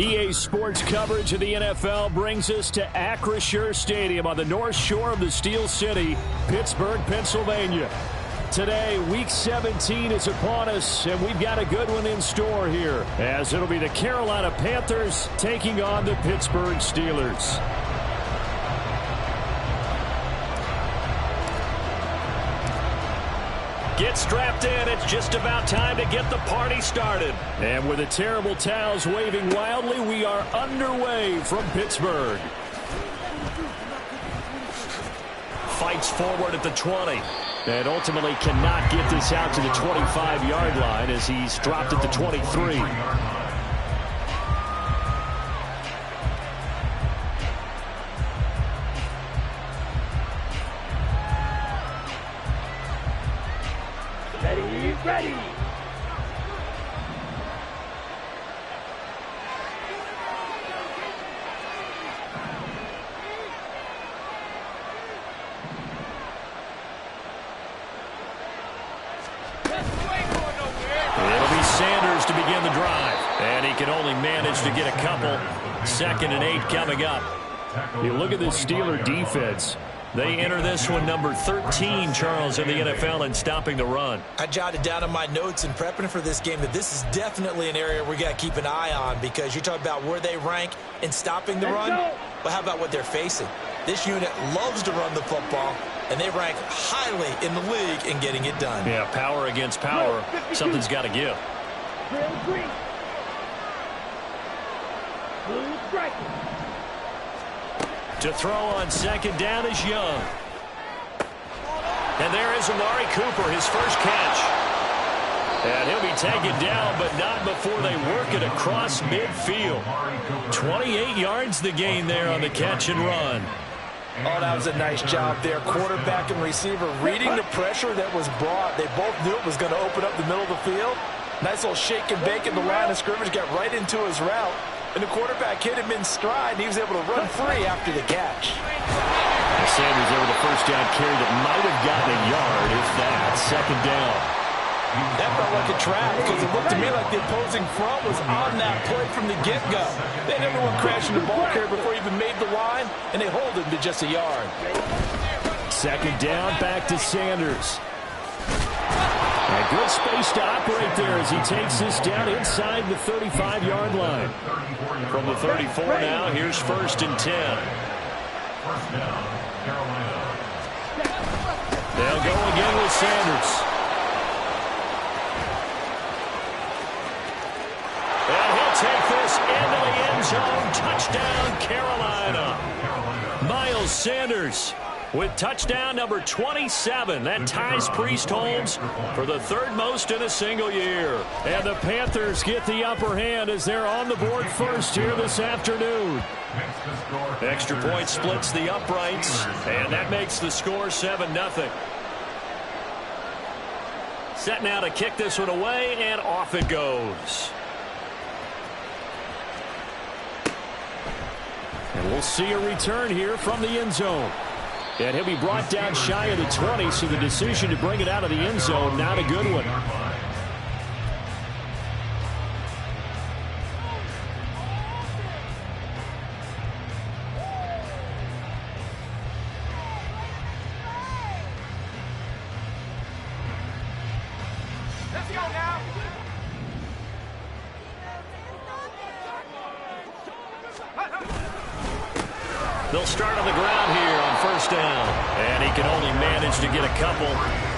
EA Sports coverage of the NFL brings us to Acrisure Stadium on the north shore of the Steel City, Pittsburgh, Pennsylvania. Today, Week 17 is upon us, and we've got a good one in store here, as it'll be the Carolina Panthers taking on the Pittsburgh Steelers. Get strapped in. It's just about time to get the party started. And with the terrible towels waving wildly, we are underway from Pittsburgh. Fights forward at the 20. And ultimately cannot get this out to the 25-yard line as he's dropped at the 23. Ready. It'll be Sanders to begin the drive. And he can only manage to get a couple. 2nd and 8 coming up. You look at this Steeler defense. They enter this one number 13, Charles, in the NFL in stopping the run. I jotted down in my notes in prepping for this game that this is definitely an area we got to keep an eye on, because you're talking about where they rank in stopping the run. But how about what they're facing? This unit loves to run the football, and they rank highly in the league in getting it done. Yeah, power against power. Something's got to give. Green. Blue strike. To throw on 2nd down is Young. And there is Amari Cooper, his first catch. And he'll be taken down, but not before they work it across midfield. 28 yards the gain there on the catch and run. Oh, that was a nice job there. Quarterback and receiver reading the pressure that was brought. They both knew it was going to open up the middle of the field. Nice little shake and bake in the line of scrimmage, got right into his route. And the quarterback hit him in stride, and he was able to run free after the catch. Sanders there with a first down carry that might have gotten a yard, if that. 2nd down. That felt like a trap, because it looked to me like the opposing front was on that play from the get-go. They had everyone crashing the ball carrier before he even made the line, and they hold him to just a yard. 2nd down, back to Sanders. And good space to operate there as he takes this down inside the 35-yard line. From the 34 now, here's 1st and 10. They'll go again with Sanders. And he'll take this into the end zone. Touchdown, Carolina. Miles Sanders with touchdown number 27. That ties Priest Holmes for the 3rd most in a single year. And the Panthers get the upper hand as they're on the board first here this afternoon. Extra point splits the uprights, and that makes the score 7-0. Set now to kick this one away, and off it goes. And we'll see a return here from the end zone. And he'll be brought down shy of the 20, so the decision to bring it out of the end zone, not a good one. Let's go now. They'll start on the ground here on 1st down. And he can only manage to get a couple.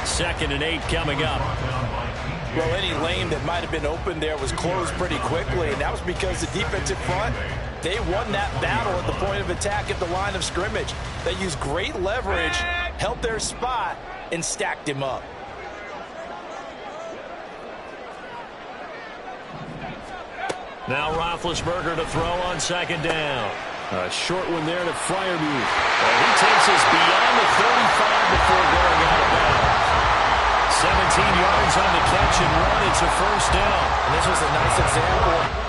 2nd and 8 coming up. Well, any lane that might have been open there was closed pretty quickly, and that was because the defensive front, they won that battle at the point of attack at the line of scrimmage. They used great leverage, held their spot, and stacked him up. Now Roethlisberger to throw on 2nd down. A short one there to Freiermuth. And he takes us beyond the 35 before going out of bounds. 17 yards on the catch and run. It's a 1st down. And this was a nice example.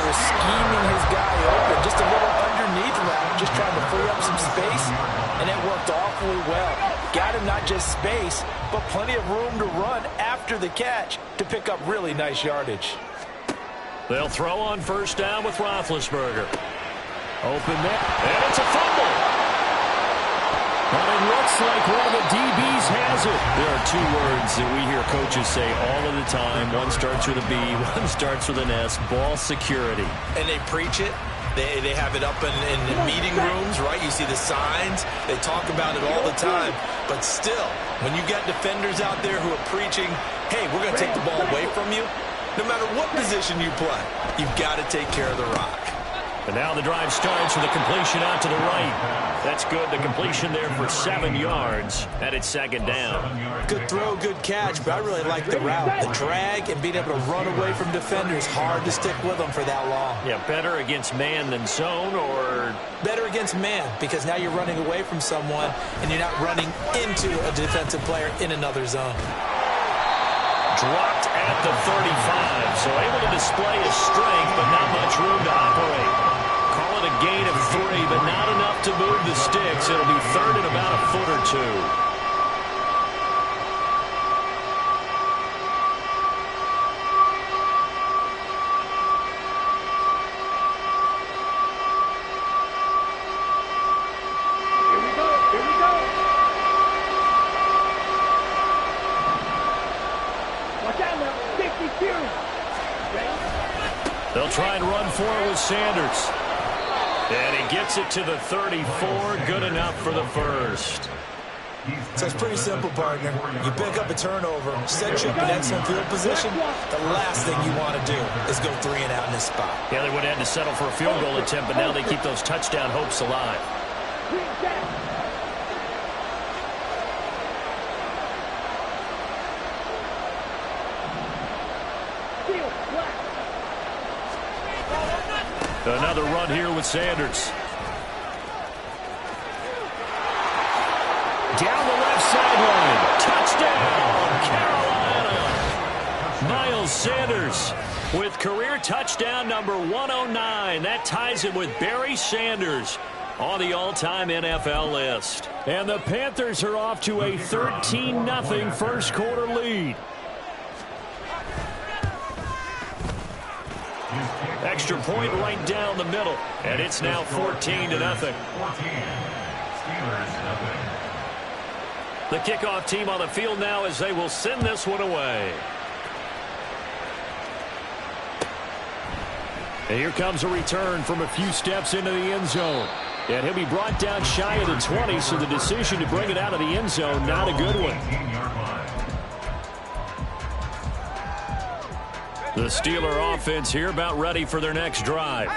is scheming his guy open. Just a little underneath route, just trying to free up some space, and it worked awfully well. Got him not just space, but plenty of room to run after the catch to pick up really nice yardage. They'll throw on first down with Roethlisberger. Open there, and it's a fumble. But it looks like one of the DBs has it. There are two words that we hear coaches say all of the time. One starts with a B, one starts with an S, ball security. And they preach it. They have it up in meeting rooms, right? You see the signs. They talk about it all the time. But still, when you got defenders out there who are preaching, hey, we're going to take the ball away from you, no matter what position you play, you've got to take care of the rock. And now the drive starts with a completion out to the right. That's good. The completion there for 7 yards, and it's second down. Good throw, good catch, but I really like the route. The drag and being able to run away from defenders, hard to stick with them for that long. Yeah, better against man than zone, or? Better against man, because now you're running away from someone, and you're not running into a defensive player in another zone. Dropped at the 35, so able to display his strength, but not much room to operate. Call it a gain of 3, but not enough to move the sticks. It'll be third and about a foot or two. They'll try and run for it with Sanders. And he gets it to the 34. Good enough for the first. So it's pretty simple, partner. You pick up a turnover, set you up in excellent field position. The last thing you want to do is go 3 and out in this spot. Yeah, they would have had to settle for a field goal attempt, but now they keep those touchdown hopes alive. Another run here with Sanders. Down the left sideline. Touchdown, Carolina. Miles Sanders with career touchdown number 109. That ties him with Barry Sanders on the all-time NFL list. And the Panthers are off to a 13-0 first quarter lead. Extra point right down the middle, and it's now 14-0. The kickoff team on the field now as they will send this one away. And here comes a return from a few steps into the end zone. And he'll be brought down shy of the 20, so the decision to bring it out of the end zone, not a good one. The Steeler offense here about ready for their next drive.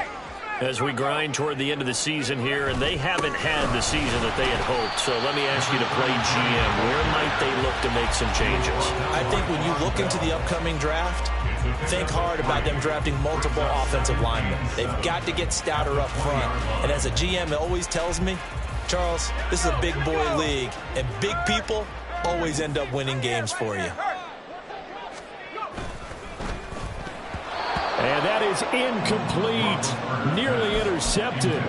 As we grind toward the end of the season here, and they haven't had the season that they had hoped. So let me ask you to play GM. Where might they look to make some changes? I think when you look into the upcoming draft, think hard about them drafting multiple offensive linemen. They've got to get stouter up front. And as a GM, it always tells me, Charles, this is a big boy league, and big people always end up winning games for you. And that is incomplete. Nearly intercepted.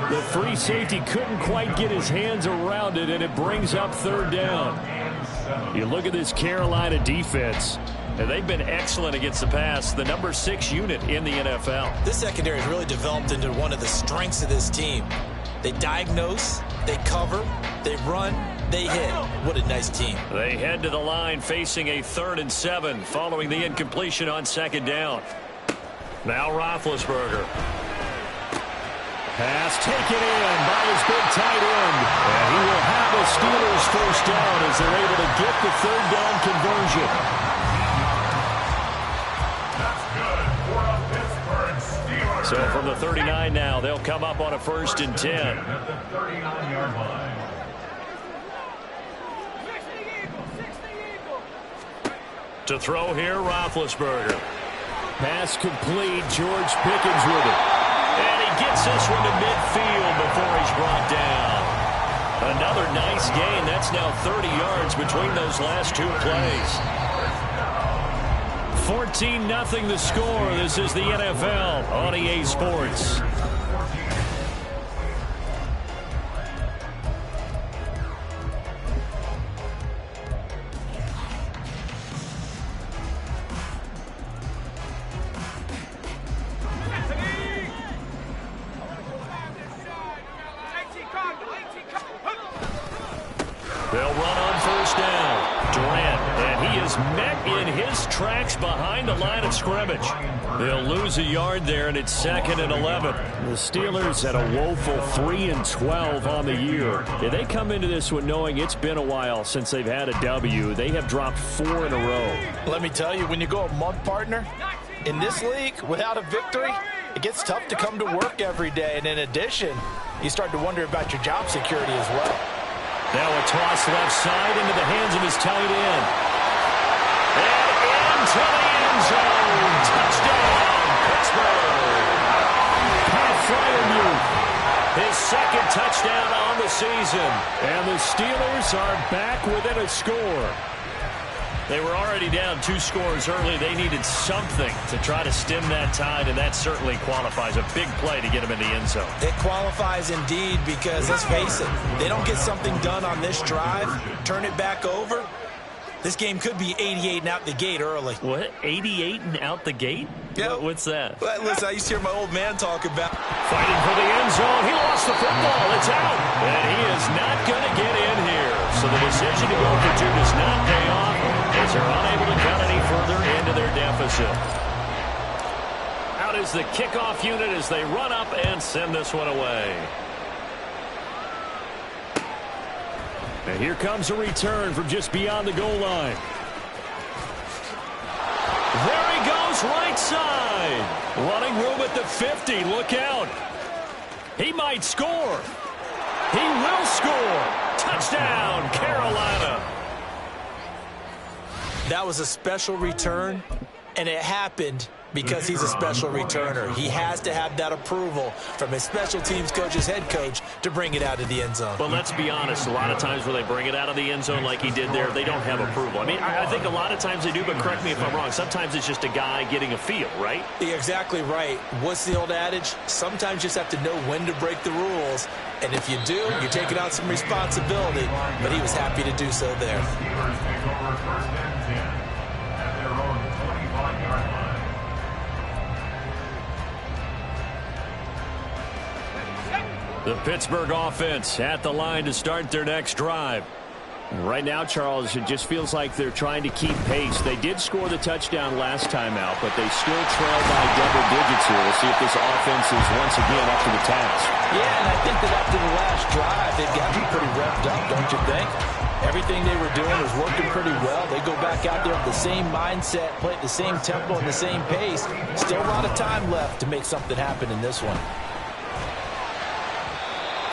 The free safety couldn't quite get his hands around it, and it brings up third down. You look at this Carolina defense, and they've been excellent against the pass, the number 6 unit in the NFL. This secondary has really developed into one of the strengths of this team. They diagnose, they cover, they run, they hit. What a nice team. They head to the line facing a 3rd and 7 following the incompletion on second down. Now Roethlisberger. Pass taken in by his big tight end. And he will have the Steelers first down as they're able to get the 3rd down conversion. So from the 39 now, they'll come up on a 1st and 10. To throw here, Roethlisberger. Pass complete. George Pickens with it. And he gets this one to midfield before he's brought down. Another nice gain. That's now 30 yards between those last 2 plays. 14-0 the score. This is the NFL on EA Sports. They'll run on first down. Durant, and he is met in his tracks behind the line of scrimmage. They'll lose a yard there, and it's 2nd and 11. The Steelers had a woeful 3-12 on the year. They come into this one knowing it's been a while since they've had a W. They have dropped 4 in a row. Let me tell you, when you go a month, partner, in this league, without a victory, it gets tough to come to work every day. And in addition, you start to wonder about your job security as well. Now a toss left side into the hands of his tight end. And into the end zone. Touchdown, Pittsburgh. Pat Freiermuth, his 2nd touchdown on the season. And the Steelers are back within a score. They were already down 2 scores early. They needed something to try to stem that tide, and that certainly qualifies. A big play to get them in the end zone. It qualifies indeed because, let's face it, they don't get something done on this drive, turn it back over. This game could be 88 and out the gate early. What? 88 and out the gate? Yeah. What's that? Well, listen, I used to hear my old man talk about fighting for the end zone. He lost the football. It's out. And he is not going to get in here. So the decision to go for 2 does not pay off as they're unable to cut any further into their deficit. Out is the kickoff unit as they run up and send this one away. And here comes a return from just beyond the goal line. There he goes, right side. Running room at the 50. Look out. He might score. He will score. Touchdown, Carolina. that was a special return, and it happened because he's a special returner. He has to have that approval from his special teams coach, his head coach, to bring it out of the end zone. But let's be honest, a lot of times when they bring it out of the end zone like he did there, they don't have approval. I mean, I think a lot of times they do, but correct me if I'm wrong. Sometimes it's just a guy getting a feel, right? You're exactly right. What's the old adage? Sometimes you just have to know when to break the rules. And if you do, you're taking out some responsibility. But he was happy to do so there. The Pittsburgh offense at the line to start their next drive. Right now, Charles, it just feels like they're trying to keep pace. They did score the touchdown last time out, but they still trail by double digits here. We'll see if this offense is once again up to the task. Yeah, and I think that after the last drive, they've got to be pretty revved up, don't you think? Everything they were doing was working pretty well. They go back out there with the same mindset, play at the same tempo and the same pace. Still a lot of time left to make something happen in this one.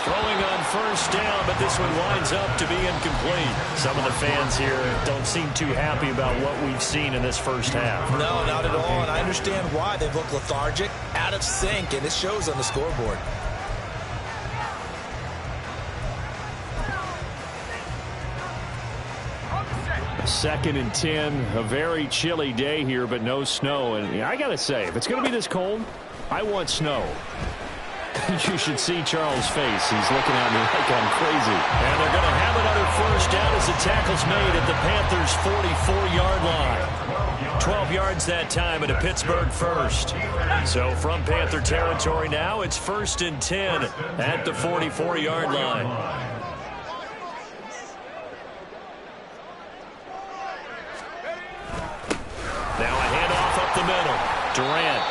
Throwing on first down, but this one winds up to be incomplete. Some of the fans here don't seem too happy about what we've seen in this first half. No, not at all, and I understand why. They've looked lethargic, out of sync, and it shows on the scoreboard. Second and 10, a very chilly day here, but no snow. And I got to say, if it's going to be this cold, I want snow. You should see Charles' face. He's looking at me like I'm crazy. And they're going to have another first down as the tackle's made at the Panthers' 44-yard line. 12 yards that time at a Pittsburgh first. So from Panther territory now, it's 1st and 10 at the 44-yard line. Now a handoff up the middle. Durant.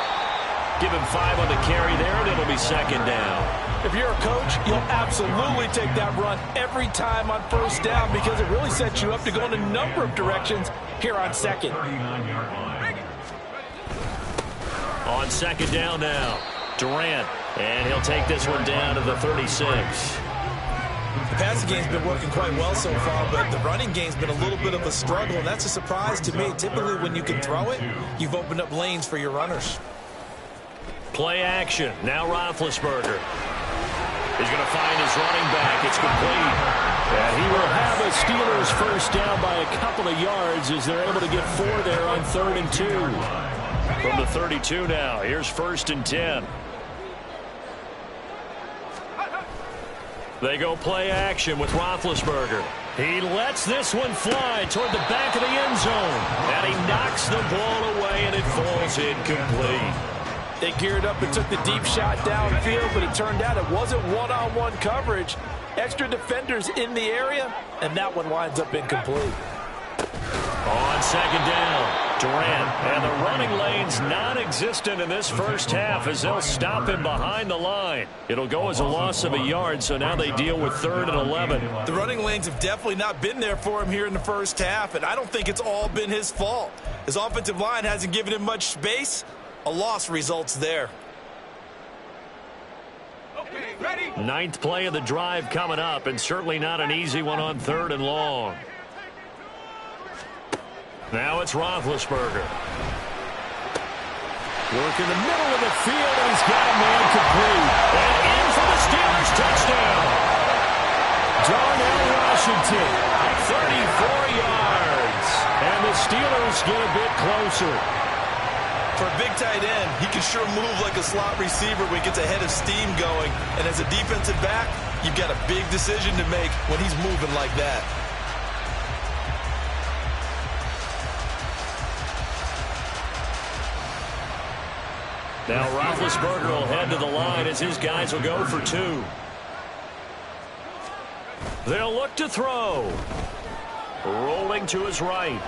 Give him 5 on the carry there, and it'll be 2nd down. If you're a coach, you'll absolutely take that run every time on first down because it really sets you up to go in a number of directions here on second. On 2nd down now, Durant, and he'll take this one down to the 36. The passing game's been working quite well so far, but the running game's been a little bit of a struggle, and that's a surprise to me. Typically, when you can throw it, you've opened up lanes for your runners. Play action. Now Roethlisberger. He's going to find his running back. It's complete. And he will have a Steelers first down by a couple of yards as they're able to get 4 there on 3rd and 2. From the 32 now, here's 1st and 10. They go play action with Roethlisberger. He lets this one fly toward the back of the end zone. And he knocks the ball away, and it falls incomplete. They geared up and took the deep shot downfield, but it turned out it wasn't one-on-one coverage. Extra defenders in the area, and that one winds up incomplete. On 2nd down, Durant, and the running lane's non-existent in this first half as they'll stop him behind the line. It'll go as a loss of a yard, so now they deal with 3rd and 11. The running lanes have definitely not been there for him here in the first half, and I don't think it's all been his fault. His offensive line hasn't given him much space. A loss results there. Okay, ready? 9th play of the drive coming up, and certainly not an easy one on 3rd and long. Now it's Roethlisberger. Work in the middle of the field, and he's got a man complete. And in for the Steelers touchdown. Darnell Washington, 34 yards. And the Steelers get a bit closer. For a big tight end, he can sure move like a slot receiver when he gets a head of steam going. And as a defensive back, you've got a big decision to make when he's moving like that. Now Roethlisberger will head to the line as his guys will go for 2. They'll look to throw. Rolling to his right.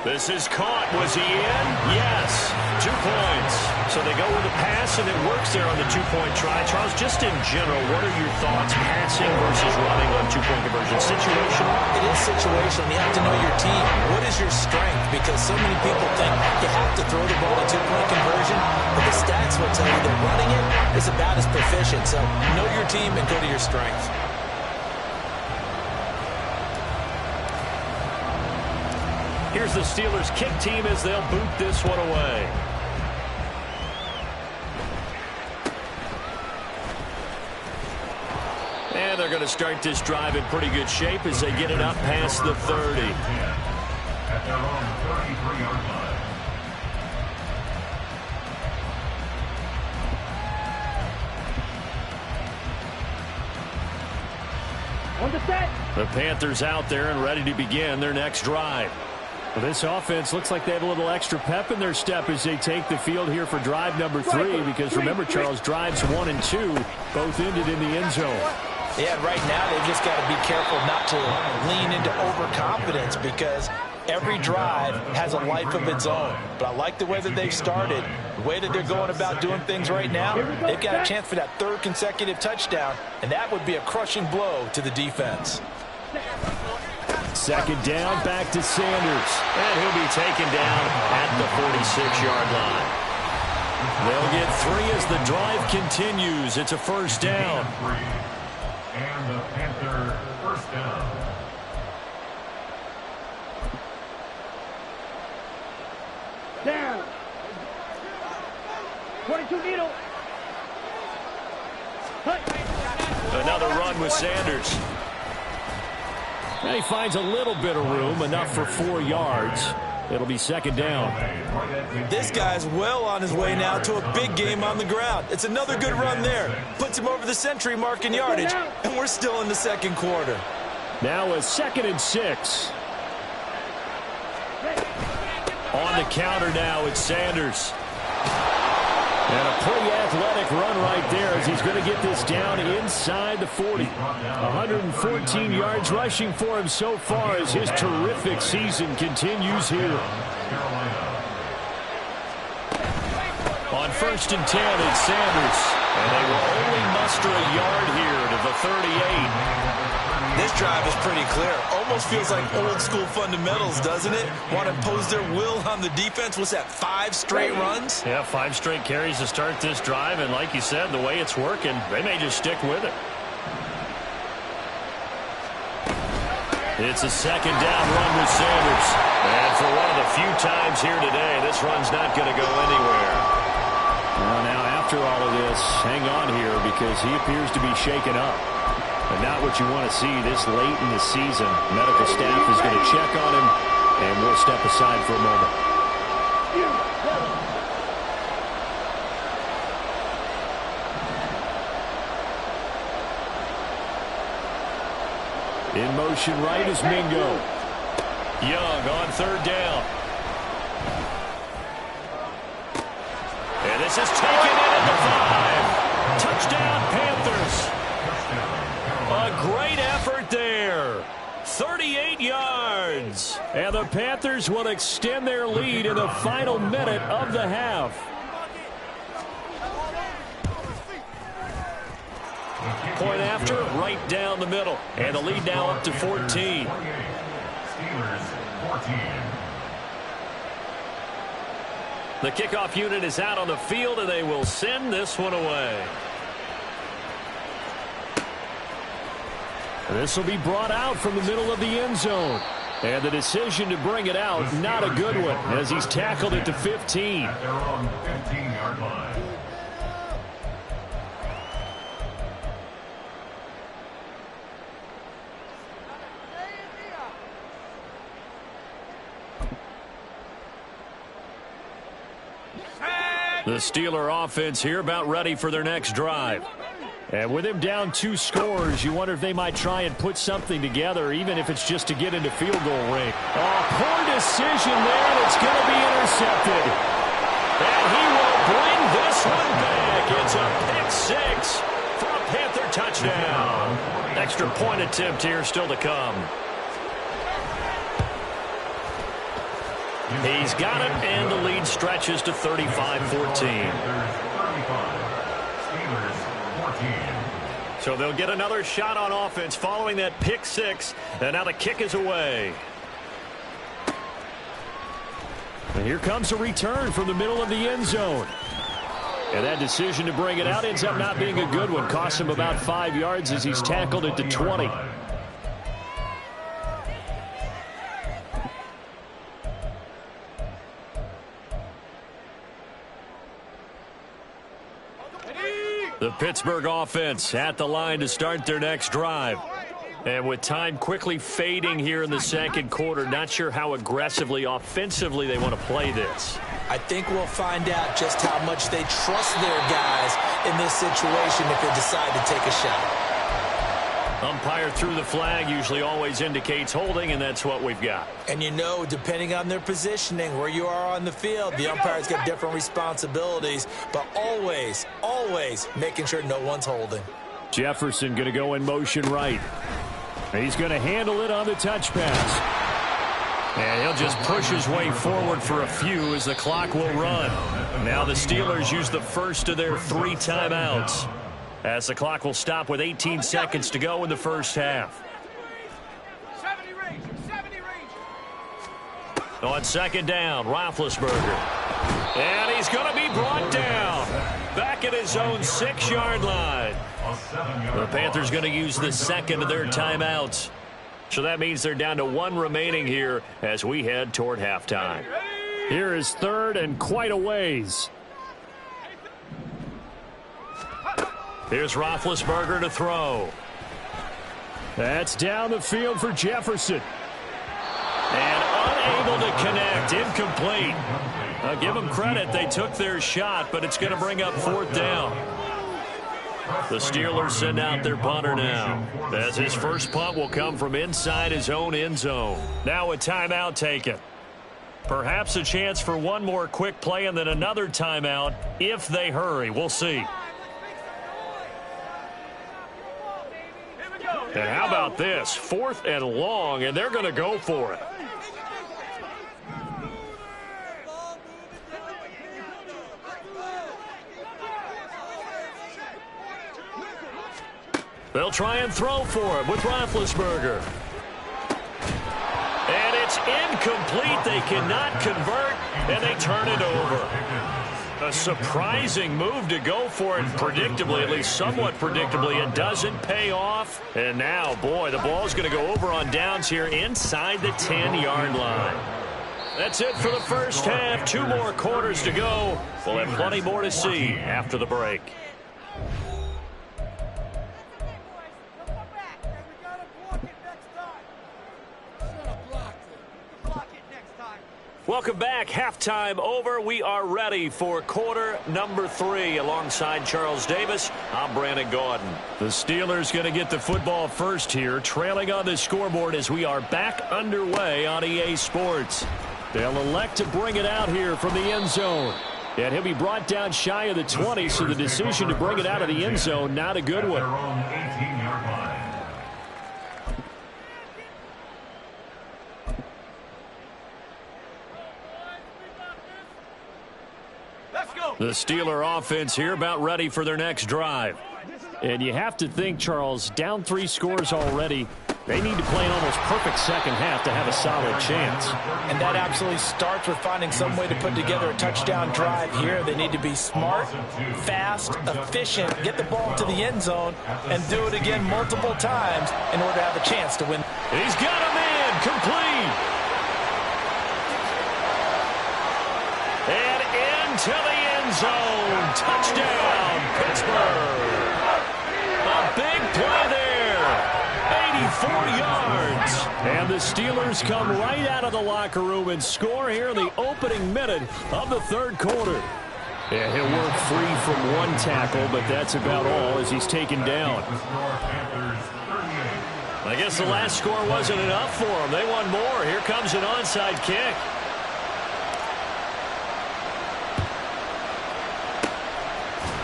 This is caught. Was he in? Yes. 2 points. So they go with a pass, and it works there on the 2-point try. Charles, just in general, what are your thoughts passing versus running on 2-point conversion? Situational? It is situational. You have to know your team. What is your strength? Because so many people think you have to throw the ball in 2-point conversion, but the stats will tell you that running it is about as proficient. So know your team and go to your strength. Here's the Steelers kick team as they'll boot this one away. And they're going to start this drive in pretty good shape as they get it up past the 30. At their own 33-yard line. On the set. The Panthers out there and ready to begin their next drive. Well, this offense looks like they have a little extra pep in their step as they take the field here for drive number 3, because remember, Charles, drives 1 and 2 both ended in the end zone. Yeah, right now they've just got to be careful not to lean into overconfidence, because every drive has a life of its own. But I like the way that they've started, the way that they're going about doing things right now. They've got a chance for that 3rd consecutive touchdown, and that would be a crushing blow to the defense. 2nd down, back to Sanders. And he'll be taken down at the 46-yard line. They'll get 3 as the drive continues. It's a first down. And the Panther first down. Down. 22 needle. Another run with Sanders. And he finds a little bit of room, enough for 4 yards. It'll be 2nd down. This guy's well on his way now to a big game on the ground. It's another good run there. Puts him over the century mark in yardage, and we're still in the 2nd quarter. Now a 2nd and 6. On the counter now, it's Sanders. And a pretty athletic run right there as he's going to get this down inside the 40. 114 yards rushing for him so far as his terrific season continues here. On 1st and 10, it's Sanders. And they will only muster a yard here to the 38. This drive is pretty clear. Almost feels like old school fundamentals, doesn't it? Want to impose their will on the defense. What's that, 5 straight runs? Yeah, 5 straight carries to start this drive. And like you said, the way it's working, they may just stick with it. It's a 2nd down run with Sanders. And for one of the few times here today, this run's not going to go anywhere. Well, now after all of this, hang on here because he appears to be shaken up. And not what you want to see this late in the season. Medical staff is going to check on him, and we'll step aside for a moment. In motion right is Mingo. Young on third down. And this is taken in at the 5. Touchdown, Panthers. A great effort there. 38 yards. And the Panthers will extend their lead in the final minute of the half. Point after, right down the middle. And the lead now up to 14. Steelers 14. The kickoff unit is out on the field, and they will send this one away. This will be brought out from the middle of the end zone. And the decision to bring it out, not a good one, as he's tackled it to 15. At their own 15-yard line. The Steeler offense here about ready for their next drive. And with him down 2 scores, you wonder if they might try and put something together, even if it's just to get into field goal range. Oh, poor decision there, and it's going to be intercepted. And he will bring this one back. It's a pick-6 for a Panther touchdown. Extra point attempt here still to come. He's got it, and the lead stretches to 35-14. So they'll get another shot on offense following that pick-6, and now the kick is away. And here comes a return from the middle of the end zone. And that decision to bring it out ends up not being a good one. Costs him about 5 yards as he's tackled it to 20. The Pittsburgh offense at the line to start their next drive. And with time quickly fading here in the second quarter, not sure how aggressively, offensively they want to play this. I think we'll find out just how much they trust their guys in this situation if they decide to take a shot. Umpire threw the flag, usually always indicates holding, and that's what we've got. And you know, depending on their positioning, where you are on the field, the umpires got different responsibilities, but always, always making sure no one's holding. Jefferson going to go in motion right. He's going to handle it on the touch pass. And he'll just push his way forward for a few as the clock will run. Now the Steelers use the first of their 3 timeouts, as the clock will stop with 18 seconds to go in the first half. 70 range, 70 range. On second down, Roethlisberger. And he's going to be brought down back at his own 6-yard line. The Panthers going to use the second of their timeouts. So that means they're down to 1 remaining here as we head toward halftime. Here is third and quite a ways. Here's Roethlisberger to throw. That's down the field for Jefferson. And unable to connect, incomplete. I'll give them credit, they took their shot, but it's going to bring up 4th down. The Steelers send out their punter now, as his first punt will come from inside his own end zone. Now a timeout taken. Perhaps a chance for one more quick play and then another timeout if they hurry. We'll see. And how about this? 4th and long, and they're going to go for it. They'll try and throw for it with Roethlisberger. And it's incomplete. They cannot convert, and they turn it over. A surprising move to go for it predictably, at least somewhat predictably. It doesn't pay off. And now, boy, the ball's going to go over on downs here inside the 10-yard line. That's it for the first half. 2 more quarters to go. We'll have plenty more to see after the break. Welcome back. Halftime over. We are ready for quarter number 3. Alongside Charles Davis, I'm Brandon Gaudin. The Steelers going to get the football first here, trailing on the scoreboard as we are back underway on EA Sports. They'll elect to bring it out here from the end zone. And he'll be brought down shy of the 20, so the decision to bring it out of the end zone, not a good one. The Steeler offense here about ready for their next drive. And you have to think, Charles, down 3 scores already. They need to play an almost perfect second half to have a solid chance. And that absolutely starts with finding some way to put together a touchdown drive here. They need to be smart, fast, efficient, get the ball to the end zone, and do it again multiple times in order to have a chance to win. He's got him in, complete. And into the end zone. Touchdown, Pittsburgh. A big play there. 84 yards. And the Steelers come right out of the locker room and score here in the opening minute of the third quarter. Yeah, he'll work free from one tackle, but that's about all as he's taken down. I guess the last score wasn't enough for them. They want more. Here comes an onside kick.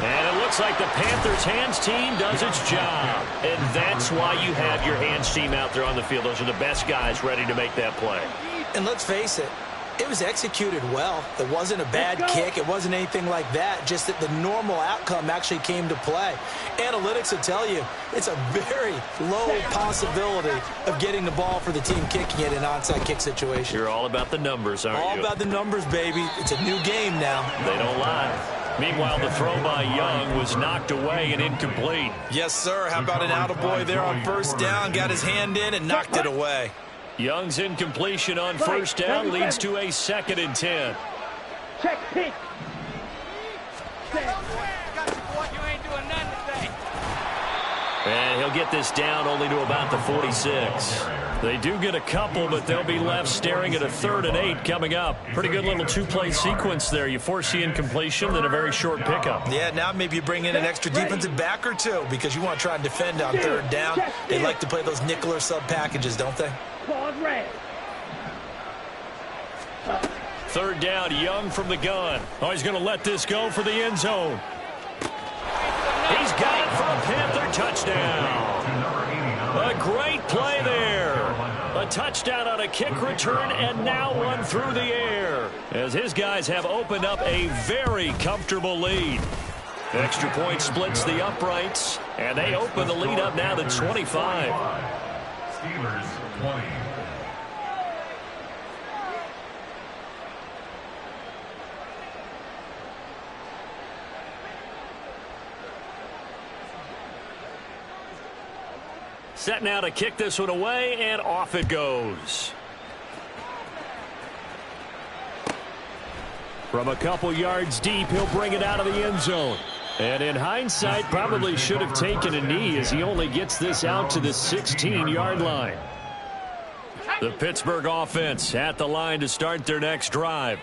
And it looks like the Panthers' hands team does its job. And that's why you have your hands team out there on the field. Those are the best guys ready to make that play. And let's face it, it was executed well. It wasn't a bad kick. It wasn't anything like that. Just that the normal outcome actually came to play. Analytics will tell you it's a very low possibility of getting the ball for the team kicking it in an onside kick situation. You're all about the numbers, aren't you? All about the numbers, baby. It's a new game now. They don't lie. Meanwhile, the throw by Young was knocked away and incomplete. Yes, sir. How about an attaboy there on first down? Got his hand in and knocked it away. Young's incompletion on first down leads to a 2nd and 10. Check pick. And he'll get this down only to about the 46. They do get a couple, but they'll be left staring at a 3rd and 8 coming up. Pretty good little 2-play sequence there. You force the incompletion, then a very short pickup. Yeah, now maybe you bring in an extra defensive back or two because you want to try and defend on 3rd down. They like to play those nickel or sub packages, don't they? 3rd down, Young from the gun. Oh, he's going to let this go for the end zone. He's got it for a Panther touchdown. A great play there. A touchdown on a kick return, and now one through the air as his guys have opened up a very comfortable lead. Extra point splits the uprights, and they open the lead up now to 25. Steelers 20. Set now to kick this one away, and off it goes. From a couple yards deep, he'll bring it out of the end zone. And in hindsight, probably should have taken a knee as he only gets this out to the 16-yard line. The Pittsburgh offense at the line to start their next drive.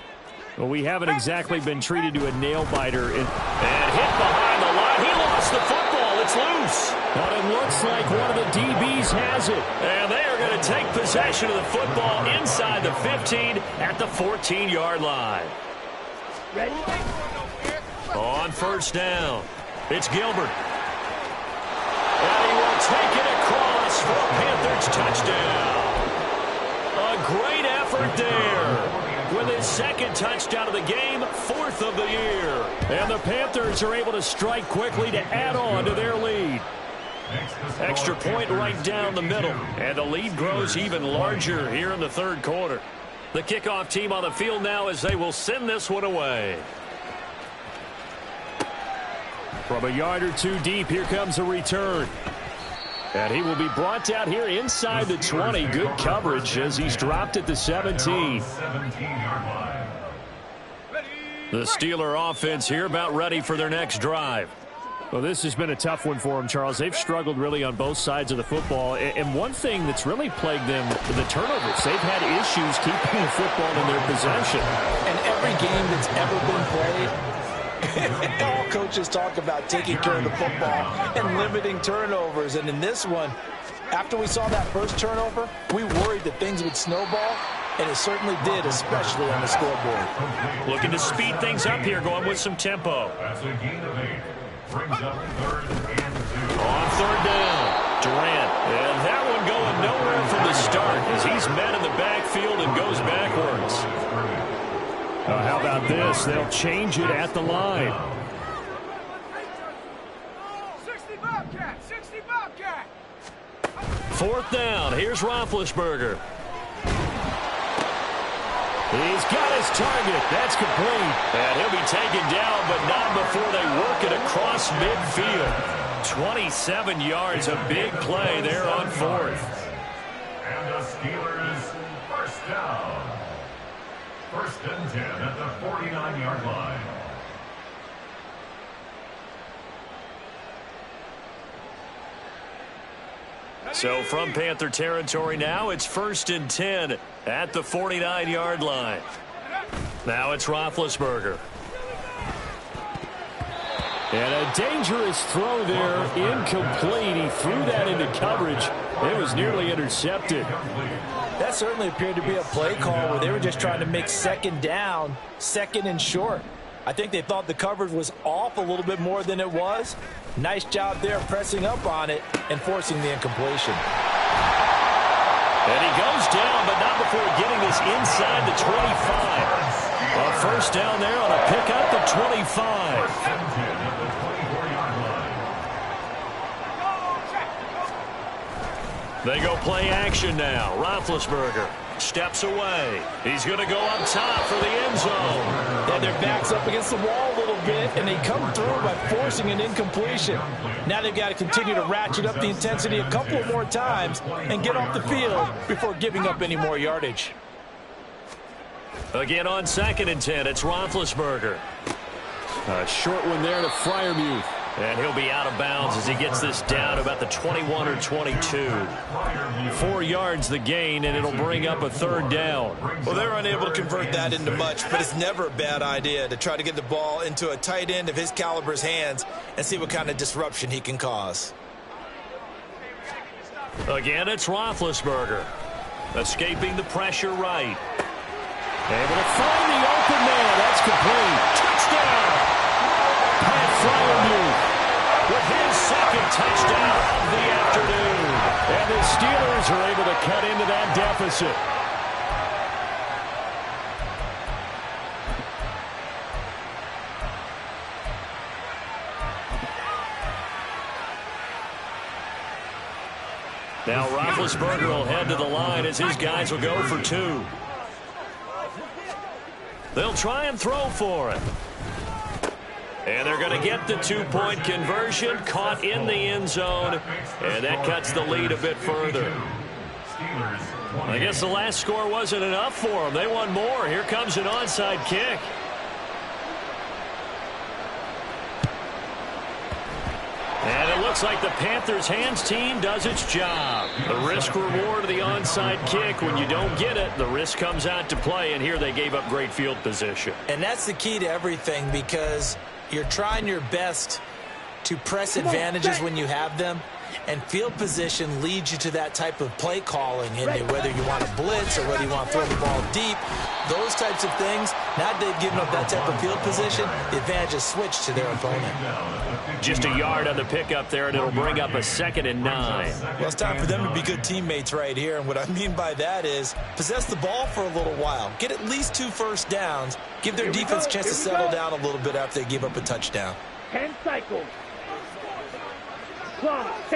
Well, we haven't exactly been treated to a nail-biter. And hit behind the line. He lost the football. It's loose. But it looks like one of the DBs has it. And they are going to take possession of the football inside the 15 at the 14-yard line. Ready? On first down, it's Gilbert. And he will take it across for a Panthers touchdown. A great effort there. With his 2nd touchdown of the game, 4th of the year. And the Panthers are able to strike quickly to add on to their lead. Extra point right down the middle. And the lead grows even larger here in the 3rd quarter. The kickoff team on the field now as they will send this one away. From a yard or two deep, here comes a return. And he will be brought down here inside the 20. Good coverage as he's dropped at the 17. The Steeler offense here about ready for their next drive. Well, this has been a tough one for them, Charles. They've struggled really on both sides of the football. And one thing that's really plagued them, the turnovers. They've had issues keeping the football in their possession. And every game that's ever been played, all coaches talk about taking care of the football and limiting turnovers. And in this one, after we saw that first turnover, we worried that things would snowball. And it certainly did, especially on the scoreboard. Looking to speed things up here, going with some tempo. That's a gain of 8. Brings up 3rd and 2. On 3rd down, Durant. And that one going nowhere from the start as he's met in the backfield and goes backwards. How about this? They'll change it at the line. 60 Bobcat! 60 Bobcat! 4th down. Here's Roethlisberger. He's got his target. That's complete. And he'll be taken down, but not before they work it across midfield. 27 yards, a big play there on 4th. And the Steelers first down. 1st and 10 at the 49-yard line. So from Panther territory now, it's 1st and 10 at the 49-yard line. Now it's Roethlisberger. And a dangerous throw there, incomplete. He threw that into coverage. It was nearly intercepted. That certainly appeared to be a play call where they were just trying to make 2nd down, 2nd and short. I think they thought the coverage was off a little bit more than it was. Nice job there pressing up on it and forcing the incompletion. And he goes down, but not before getting this inside the 25. A 1st down there on a pick up the 25. They go play action now. Roethlisberger steps away. He's going to go up top for the end zone. And their back's up against the wall a little bit, and they come through by forcing an incompletion. Now they've got to continue to ratchet up the intensity a couple more times and get off the field before giving up any more yardage. Again on 2nd and 10, it's Roethlisberger. A short one there to Freiermuth. And he'll be out of bounds as he gets this down about the 21 or 22. 4 yards the gain, and it'll bring up a 3rd down. Well, they're unable to convert that into much, but it's never a bad idea to try to get the ball into a tight end of his caliber's hands and see what kind of disruption he can cause. Again, it's Roethlisberger. Escaping the pressure right. Able to find the open man. That's complete. Touchdown! Pat Freiermuth with his 2nd touchdown of the afternoon. And the Steelers are able to cut into that deficit. Now Roethlisberger will head to the line as his guys will go for 2. They'll try and throw for it. And they're going to get the 2-point conversion, caught in the end zone, and that cuts the lead a bit further. I guess the last score wasn't enough for them. They want more. Here comes an onside kick. And it looks like the Panthers' hands team does its job. The risk-reward of the onside kick. When you don't get it, the risk comes out to play, and here they gave up great field position. And that's the key to everything, because you're trying your best to press advantages when you have them, and field position leads you to that type of play calling. And whether you want to blitz or whether you want to throw the ball deep, those types of things, now that they've given up that type of field position, the advantage is switched to their opponent. Just a yard on the pickup there, and it'll bring up a 2nd and 9. Well, it's time for them to be good teammates right here. And what I mean by that is possess the ball for a little while. Get at least 2 first downs. Give their defense a chance to settle down a little bit after they give up a touchdown. 10 cycles.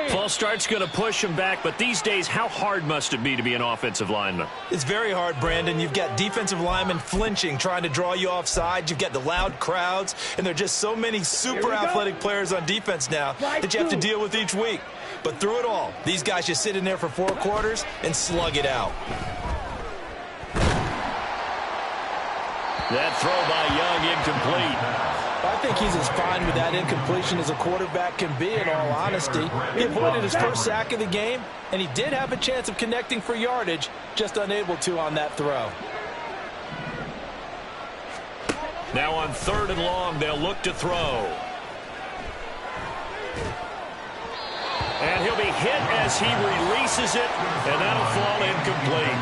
False start's going to push him back, but these days, how hard must it be to be an offensive lineman? It's very hard, Brandon. You've got defensive linemen flinching, trying to draw you offside. You've got the loud crowds, and there are just so many super athletic players on defense now that you have to deal with each week. But through it all, these guys just sit in there for 4 quarters and slug it out. That throw by Young incomplete. I think he's as fine with that incompletion as a quarterback can be, in all honesty. He avoided his first sack of the game, and he did have a chance of connecting for yardage, just unable to on that throw. Now on 3rd and long, they'll look to throw. And he'll be hit as he releases it, and that'll fall incomplete.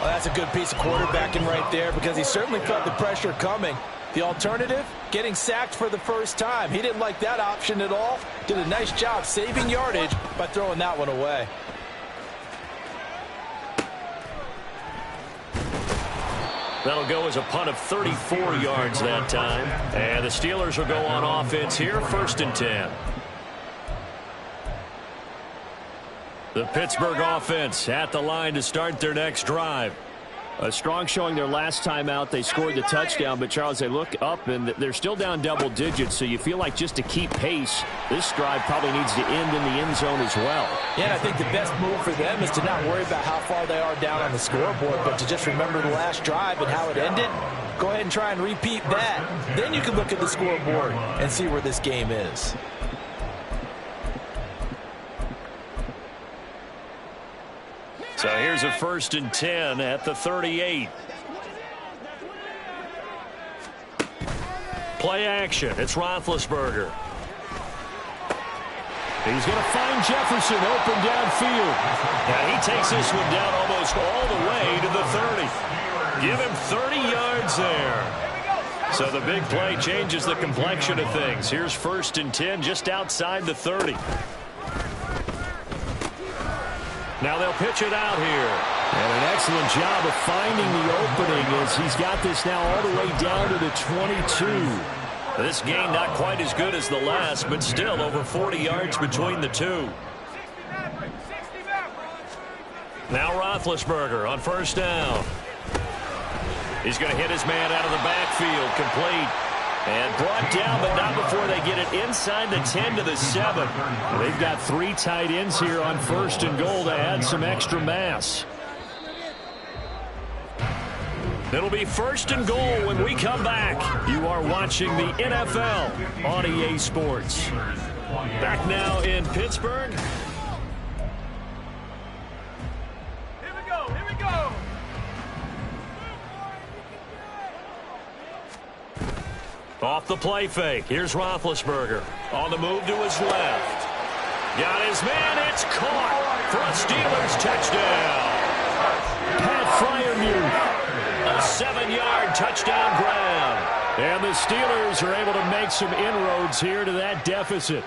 Well, that's a good piece of quarterbacking right there, because he certainly felt the pressure coming. The alternative, getting sacked for the first time. He didn't like that option at all. Did a nice job saving yardage by throwing that one away. That'll go as a punt of 34 yards that time. And the Steelers will go on offense here, 1st and 10. The Pittsburgh offense at the line to start their next drive. A strong showing their last time out. They scored the touchdown, but, Charles, they look up, and they're still down double digits, so you feel like just to keep pace, this drive probably needs to end in the end zone as well. Yeah, and I think the best move for them is to not worry about how far they are down on the scoreboard, but to just remember the last drive and how it ended. Go ahead and try and repeat that. Then you can look at the scoreboard and see where this game is. So here's a 1st and 10 at the 38. Play action. It's Roethlisberger. He's going to find Jefferson open downfield. Now he takes this one down almost all the way to the 30. Give him 30 yards there. So the big play changes the complexion of things. Here's 1st and 10 just outside the 30. Now they'll pitch it out here. And an excellent job of finding the opening as he's got this now all the way down to the 22. This gain not quite as good as the last, but still over 40 yards between the two. Now Roethlisberger on 1st down. He's going to hit his man out of the backfield, complete. And brought down, but not before they get it inside the 10 to the 7. They've got 3 tight ends here on 1st and goal to add some extra mass. It'll be 1st and goal when we come back. You are watching the NFL on EA Sports. Back now in Pittsburgh. Here we go, here we go. Off the play fake. Here's Roethlisberger. On the move to his left. Got his man. It's caught for a Steelers touchdown. Pat Fryermuth. A 7-yard touchdown grab. And the Steelers are able to make some inroads here to that deficit.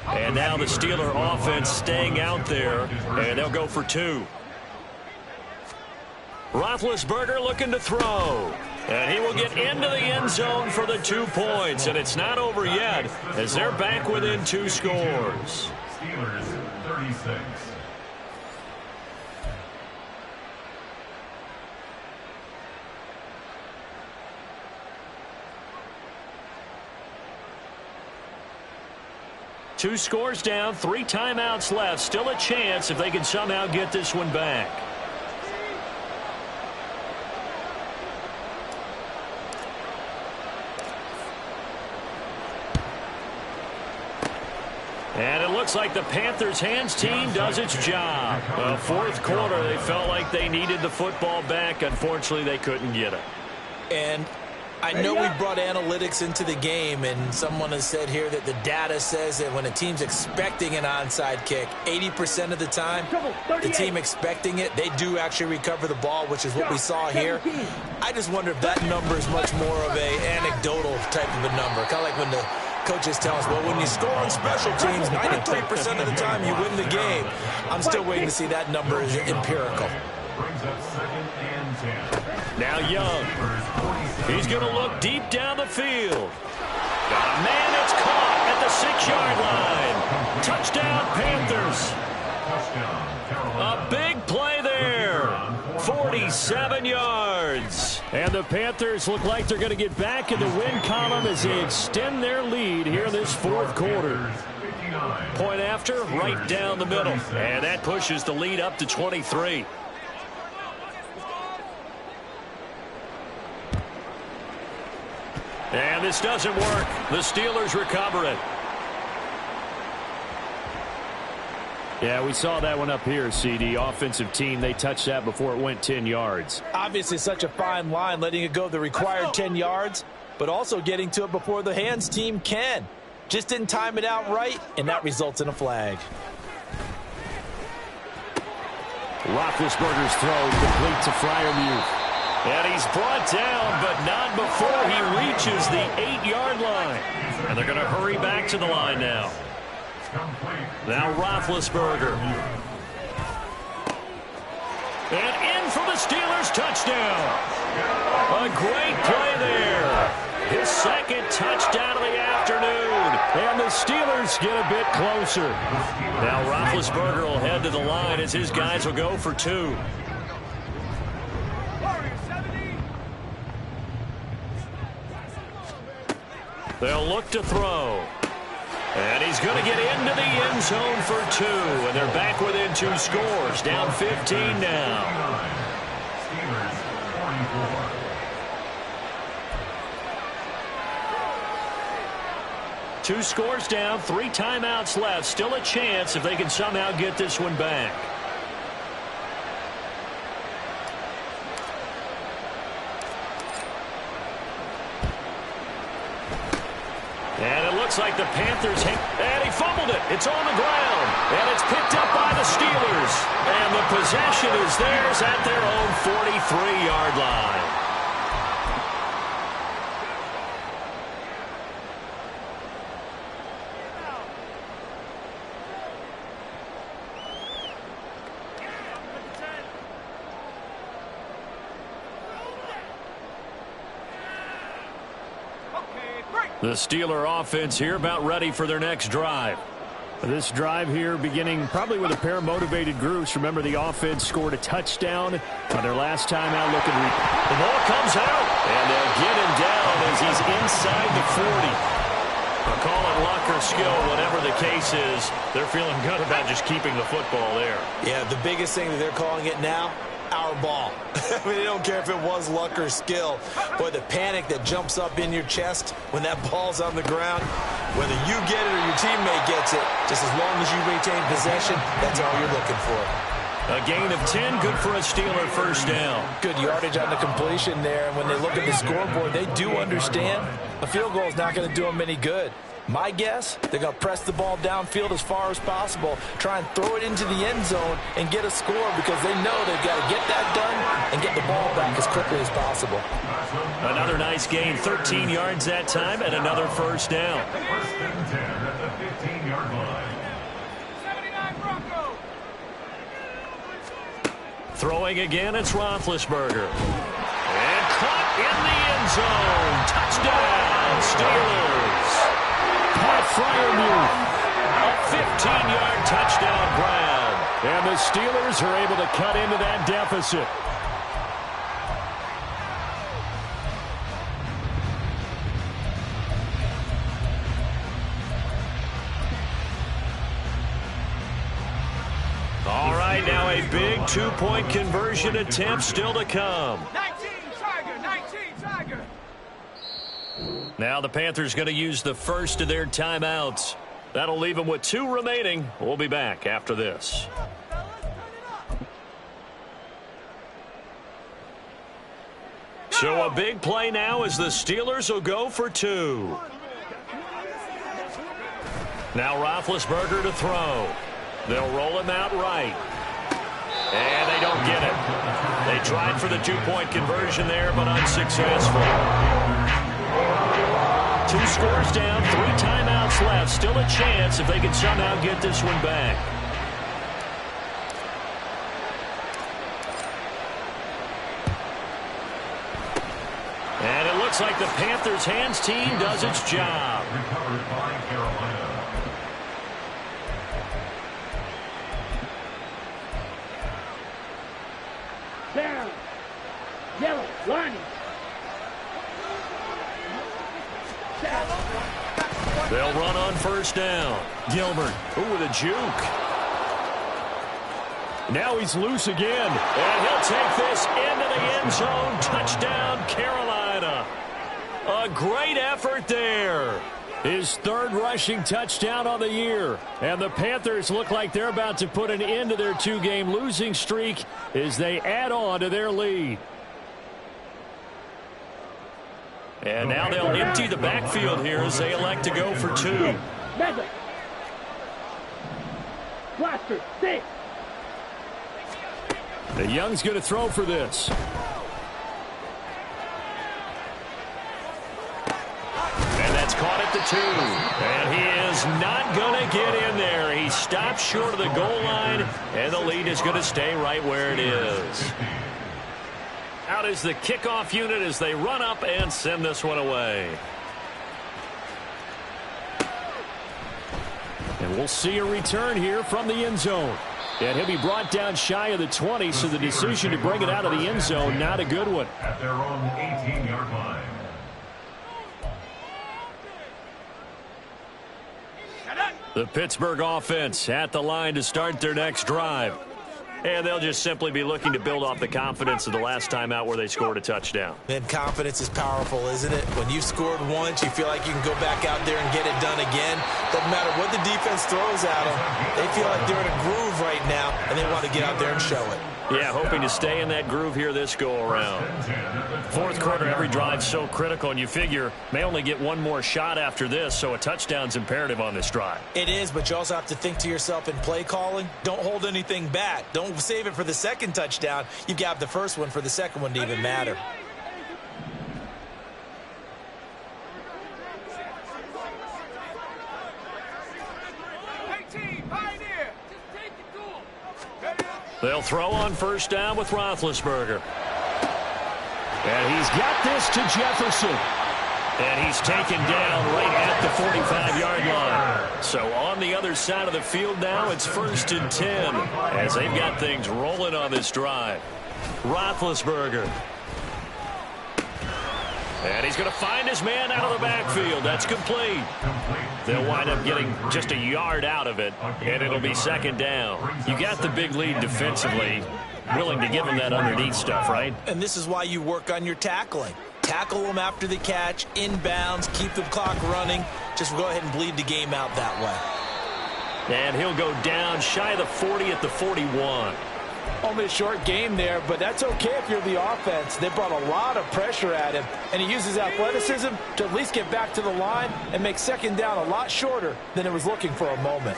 And now the Steeler offense staying out there. And they'll go for 2. Roethlisberger looking to throw. And he will get into the end zone for the 2 points. And it's not over yet as they're back within 2 scores. Steelers 36. Two scores down, 3 timeouts left. Still a chance if they can somehow get this one back. And it looks like the Panthers hands team does its job. 4th quarter, they felt like they needed the football back. Unfortunately, they couldn't get it. And I know we brought analytics into the game, and someone has said here that the data says that when a team's expecting an onside kick, 80% of the time, the team expecting it, they do actually recover the ball, which is what we saw here. I just wonder if that number is much more of a anecdotal type of a number. Kind of like when the coaches tell us, well, when you score on special teams, 93% of the time you win the game. I'm still waiting to see that number is empirical. Brings up 2nd and 10. Now Young. He's going to look deep down the field. Got a man that's caught at the 6-yard line. Touchdown, Panthers. A big play there. 47 yards. And the Panthers look like they're going to get back in the win column as they extend their lead here this 4th quarter. Point after, right down the middle. And that pushes the lead up to 23. And this doesn't work. The Steelers recover it. Yeah, we saw that one up here, CD. Offensive team, they touched that before it went 10 yards. Obviously such a fine line, letting it go the required 10 yards, but also getting to it before the hands team can. Just didn't time it out right, and that results in a flag. Roethlisberger's throw complete to Freiermuth. And he's brought down, but not before he reaches the 8-yard line. And they're going to hurry back to the line now. Now Roethlisberger. And in for the Steelers, touchdown. A great play there. His second touchdown of the afternoon. And the Steelers get a bit closer. Now Roethlisberger will head to the line as his guys will go for 2. They'll look to throw. And he's going to get into the end zone for 2. And they're back within 2 scores. Down 15 now. Steelers 44. 2 scores down, 3 timeouts left. Still a chance if they can somehow get this one back. And it looks like the Panthers, and he fumbled it. It's on the ground, and it's picked up by the Steelers. And the possession is theirs at their own 43-yard line. The Steeler offense here about ready for their next drive. This drive here beginning probably with a pair of motivated groups. Remember, the offense scored a touchdown on their last time out looking. The ball comes out, and they'll get him down as he's inside the 40. I'll call it luck or skill, whatever the case is. They're feeling good about just keeping the football there. Yeah, the biggest thing that they're calling it now, our ball. I mean, they don't care if it was luck or skill. Boy, the panic that jumps up in your chest when that ball's on the ground, whether you get it or your teammate gets it, just as long as you retain possession, that's all you're looking for. A gain of 10, good for a Steeler first down. Good yardage on the completion there, and when they look at the scoreboard, they do understand a field goal is not going to do them any good. My guess, they're going to press the ball downfield as far as possible, try and throw it into the end zone and get a score because they know they've got to get that done and get the ball back as quickly as possible. Another nice gain, 13 yards that time, and another first down. First and 10 at the 15-yard line. 79 Broncos. Throwing again, it's Roethlisberger. And caught in the end zone. Touchdown, Steelers. Freiermuth. A 15-yard touchdown grab. And the Steelers are able to cut into that deficit. All right, now a big 2-point conversion attempt still to come. 19 Tiger, 19 Tiger. Now the Panthers going to use the first of their timeouts. That'll leave them with 2 remaining. We'll be back after this. So a big play now as the Steelers will go for 2. Now Roethlisberger to throw. They'll roll him out right. And they don't get it. They tried for the 2-point conversion there, but unsuccessful. 2 scores down, 3 timeouts left. Still a chance if they can somehow get this one back. And it looks like the Panthers' hands team does its job. Recovered by Carolina. Down. Yellow, line. They'll run on first down. Gilbert, with a juke. Now he's loose again. And he'll take this into the end zone. Touchdown, Carolina. A great effort there. His third rushing touchdown on the year. And the Panthers look like they're about to put an end to their 2-game losing streak as they add on to their lead. And now they'll empty the backfield here as they elect to go for 2. The Young's going to throw for this. And that's caught at the 2. And he is not going to get in there. He stops short of the goal line, and the lead is going to stay right where it is. Out is the kickoff unit as they run up and send this one away. And we'll see a return here from the end zone. And he'll be brought down shy of the 20, so the decision to bring it out of the end zone, not a good one. At their own 18-yard line. The Pittsburgh offense at the line to start their next drive. And they'll just simply be looking to build off the confidence of the last time out where they scored a touchdown. And confidence is powerful, isn't it? When you've scored once, you feel like you can go back out there and get it done again. Doesn't matter what the defense throws at them. They feel like they're in a groove right now, and they want to get out there and show it. Yeah, hoping to stay in that groove here this go-around. Fourth quarter, every drive's so critical, and you figure may only get one more shot after this, so a touchdown's imperative on this drive. It is, but you also have to think to yourself in play calling, don't hold anything back. Don't save it for the second touchdown. You've got the first one for the second one to even matter. They'll throw on first down with Roethlisberger. And he's got this to Jefferson. And he's taken down right at the 45-yard line. So on the other side of the field now, it's 1st and 10 as they've got things rolling on this drive. Roethlisberger. And he's going to find his man out of the backfield. That's complete. They'll wind up getting just a yard out of it, and it'll be second down. You got the big lead defensively, willing to give him that underneath stuff, right? And this is why you work on your tackling. Tackle them after the catch, inbounds, keep the clock running. Just go ahead and bleed the game out that way. And he'll go down shy of the 40 at the 41. Only a short game there, but that's okay if you're the offense. They brought a lot of pressure at him, and he uses athleticism to at least get back to the line and make second down a lot shorter than it was looking for a moment.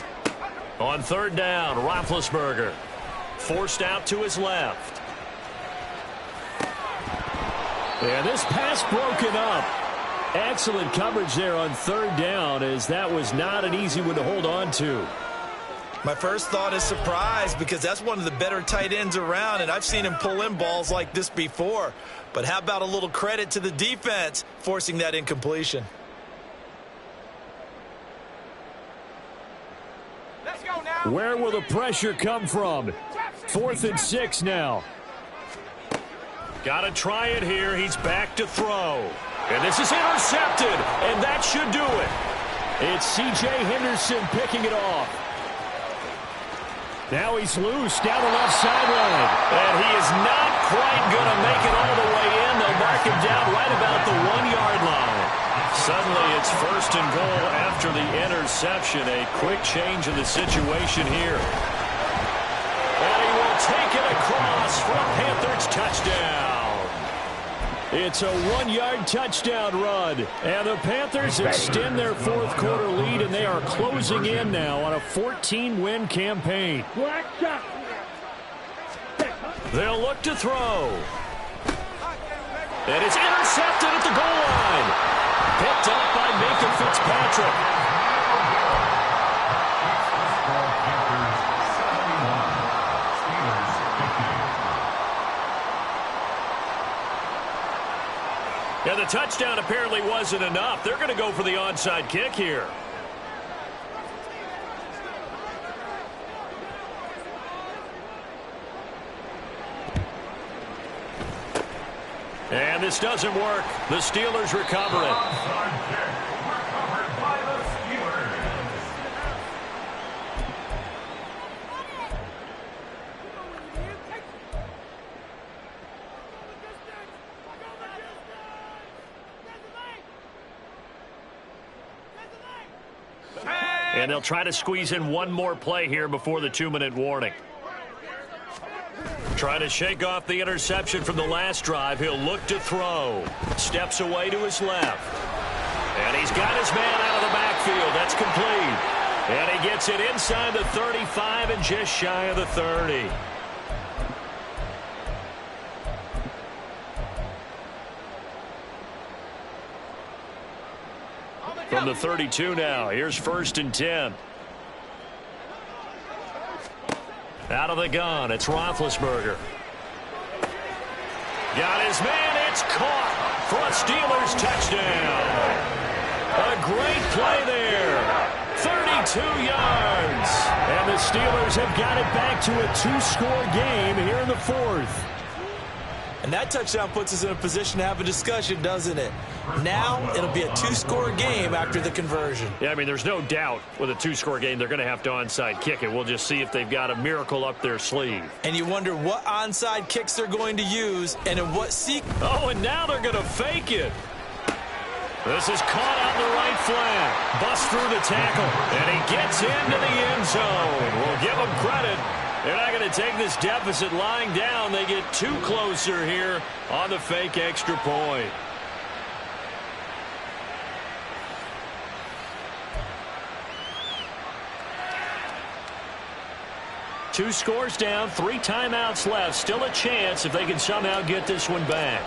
On third down, Roethlisberger forced out to his left. And this pass broken up. Excellent coverage there on third down, as that was not an easy one to hold on to. My first thought is surprise, because that's one of the better tight ends around, and I've seen him pull in balls like this before. But how about a little credit to the defense forcing that incompletion? Let's go now. Where will the pressure come from? 4th and 6 now. Got to try it here. He's back to throw. And this is intercepted, and that should do it. It's C.J. Henderson picking it off. Now he's loose down the left sideline. And he is not quite going to make it all the way in. They'll mark him down right about the 1-yard line. Suddenly it's 1st and goal after the interception. A quick change in the situation here. And he will take it across for a Panthers touchdown. It's a 1-yard touchdown run. And the Panthers extend their fourth quarter lead, and they are closing in now on a 14-win campaign. They'll look to throw. And it's intercepted at the goal line. Picked up by Minka Fitzpatrick. And the touchdown apparently wasn't enough. They're going to go for the onside kick here. And this doesn't work. The Steelers recover it. Onside kick recovered by the Steelers. And they'll try to squeeze in one more play here before the 2-minute warning. Trying to shake off the interception from the last drive. He'll look to throw. Steps away to his left. And he's got his man out of the backfield. That's complete. And he gets it inside the 35 and just shy of the 30. From the 32 now, here's 1st and 10. Out of the gun, it's Roethlisberger. Got his man, it's caught for a Steelers touchdown. A great play there. 32 yards. And the Steelers have got it back to a 2-score game here in the 4th. And that touchdown puts us in a position to have a discussion, doesn't it? Now it'll be a 2-score game after the conversion. Yeah, I mean, there's no doubt with a 2-score game they're going to have to onside kick it. We'll just see if they've got a miracle up their sleeve. And you wonder what onside kicks they're going to use and in what sequence. Oh, and now they're going to fake it. This is caught on the right flat. Busts through the tackle, and he gets into the end zone. We'll give him credit. They're not going to take this deficit lying down. They get 2 closer here on the fake extra point. Two scores down, 3 timeouts left. Still a chance if they can somehow get this one back.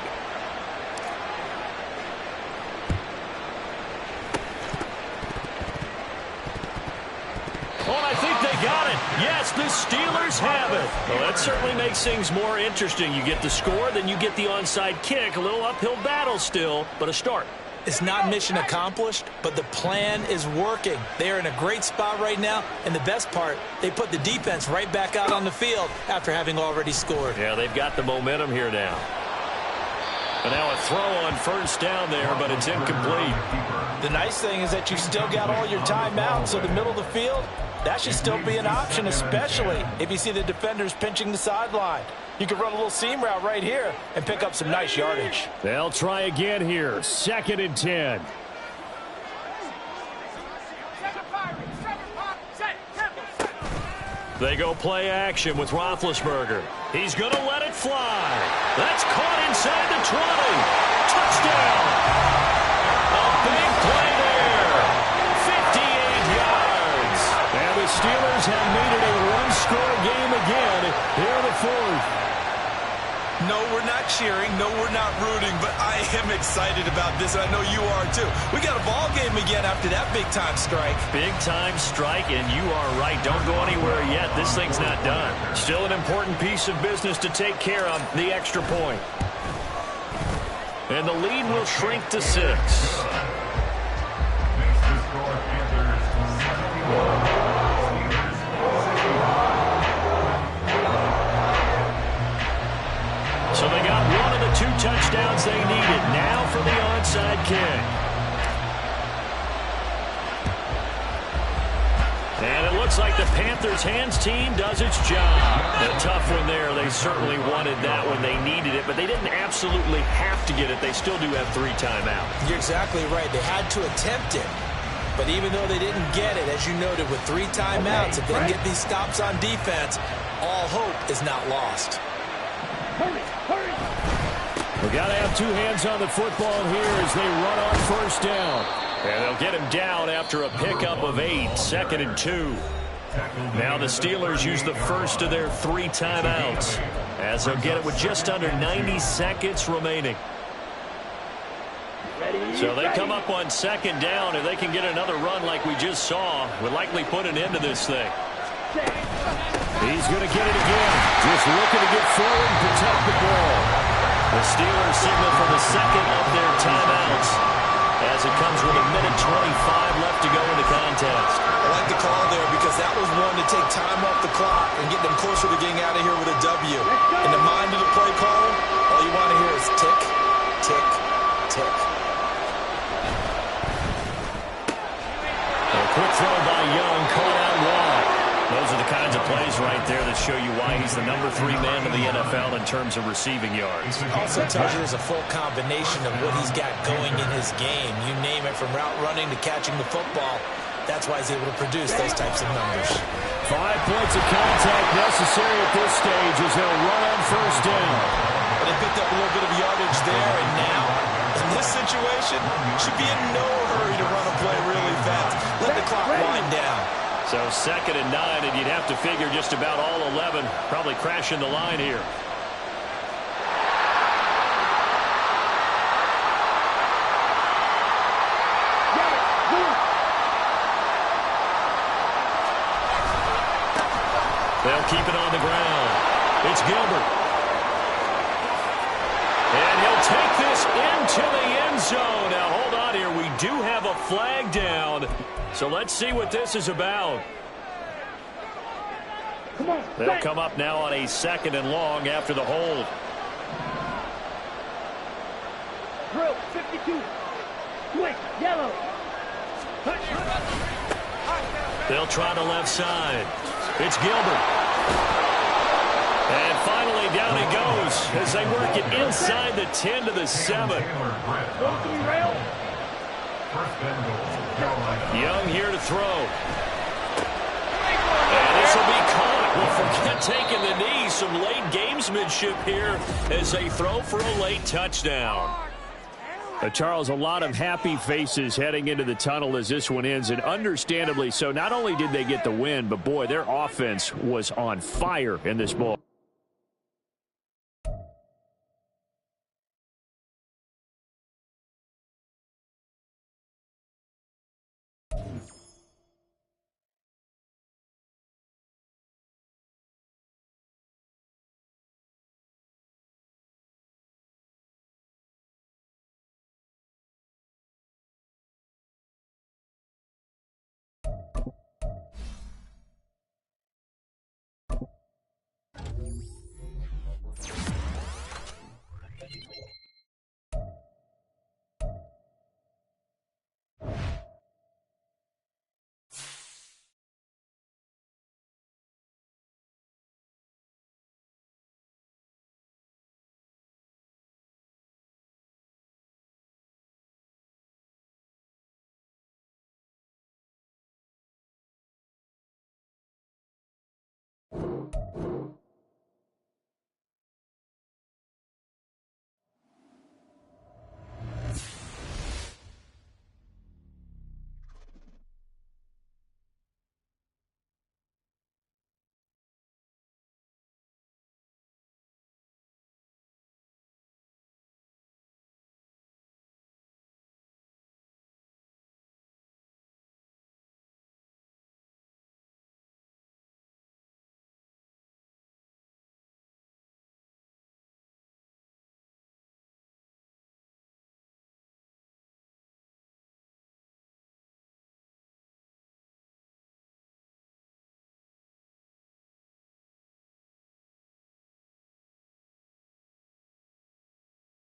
Oh, I think they got it. Yes, the Steelers have it. Well, that certainly makes things more interesting. You get the score, then you get the onside kick. A little uphill battle still, but a start. It's not mission accomplished, but the plan is working. They are in a great spot right now, and the best part, they put the defense right back out on the field after having already scored. Yeah, they've got the momentum here now. And now a throw on 1st down there, but it's incomplete. The nice thing is that you still got all your timeouts, so the middle of the field, that should still be an option, especially if you see the defenders pinching the sideline. You can run a little seam route right here and pick up some nice yardage. They'll try again here. 2nd and 10. They go play action with Roethlisberger. He's going to let it fly. That's caught inside the 20. Touchdown. A big play there. 58 yards. And the Steelers have made it a 1-score game again here in the 4th. No, we're not cheering. No, we're not rooting, but I am excited about this, and I know you are too. We got a ball game again after that big-time strike. Big-time strike, and you are right. Don't go anywhere yet. This thing's not done. Still an important piece of business to take care of, the extra point. And the lead will shrink to 6. So they got one of the 2 touchdowns they needed. Now for the onside kick. And it looks like the Panthers hands team does its job. A tough one there. They certainly wanted that when they needed it, but they didn't absolutely have to get it. They still do have 3 timeouts. You're exactly right. They had to attempt it. But even though they didn't get it, as you noted, with 3 timeouts, if they can get these stops on defense, all hope is not lost. We've got to have 2 hands on the football here as they run on 1st down. And they'll get him down after a pickup of 8, 2nd and 2. Now the Steelers use the first of their 3 timeouts as they'll get it with just under 90 seconds remaining. So they come up on 2nd down. If they can get another run like we just saw, would likely put an end to this thing. He's going to get it again. Just looking to get forward and protect the ball. The Steelers signal for the 2nd of their timeouts as it comes with 1:25 left to go in the contest. I like the call there because that was one to take time off the clock and get them closer to getting out of here with a W. In the mind of the play caller, all you want to hear is tick, tick, tick. A quick throw by Young, caught out wide. Those are the kinds of plays right there that show you why he's the number 3 man in the NFL in terms of receiving yards. Also tells you there's a full combination of what he's got going in his game. You name it, from route running to catching the football. That's why he's able to produce those types of numbers. 5 points of contact necessary at this stage as they'll run on first down. But they picked up a little bit of yardage there, and now, in this situation, should be in no hurry to run a play really fast. Let the clock wind down. So 2nd and 9, and you'd have to figure just about all 11 probably crashing the line here. They'll keep it on the ground. It's Gilbert. And he'll take this into the end zone. Now, hold on here. We do have a flag down. So let's see what this is about. They'll come up now on a 2nd and long after the hold. Drill, 52. Quick, yellow. They'll try the left side. It's Gilbert. And finally, down he goes as they work it inside the 10 to the 7. Young here to throw. And this will be caught. Well, forget taking the knee. Some late gamesmanship here as they throw for a late touchdown. Charles, a lot of happy faces heading into the tunnel as this one ends, and understandably so. Not only did they get the win, but, boy, their offense was on fire in this ball.